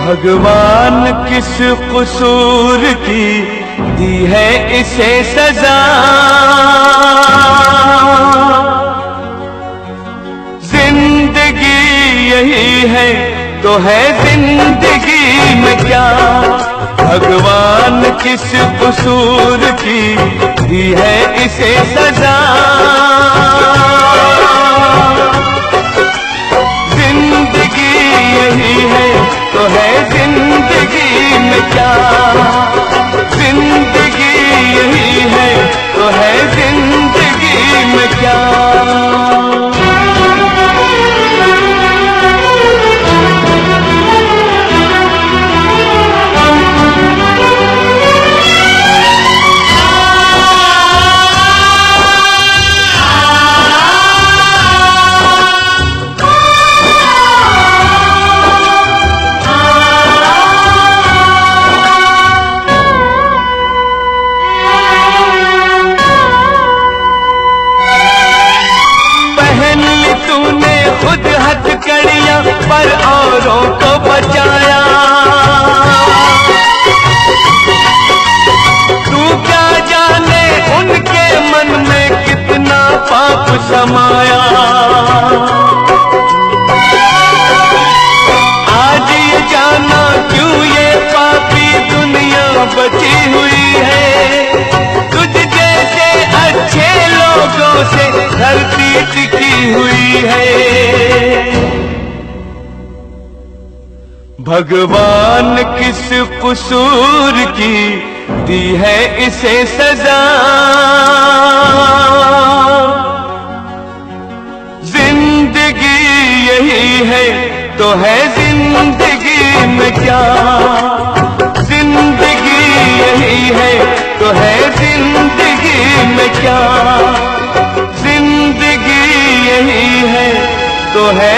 भगवान किस कसूर की दी है इसे सजा, जिंदगी यही है तो है जिंदगी में क्या। भगवान किस कसूर की दी है इसे सजा, जिंदगी यही है तो है जिंदगी में क्या। जिंदगी यही है तो है जिंदगी में क्या। खुद हथकड़ियां पर औरों को बचाया, तू क्या जाने उनके मन में कितना पाप समाया। आज ये जाना क्यों ये पापी दुनिया बची हुई है, तुझ जैसे अच्छे लोगों से धरती टिकी हुई है। भगवान किस कसूर की दी है इसे सजा, जिंदगी यही है तो है जिंदगी में क्या। जिंदगी यही है तो है जिंदगी में क्या। जिंदगी यही है तो है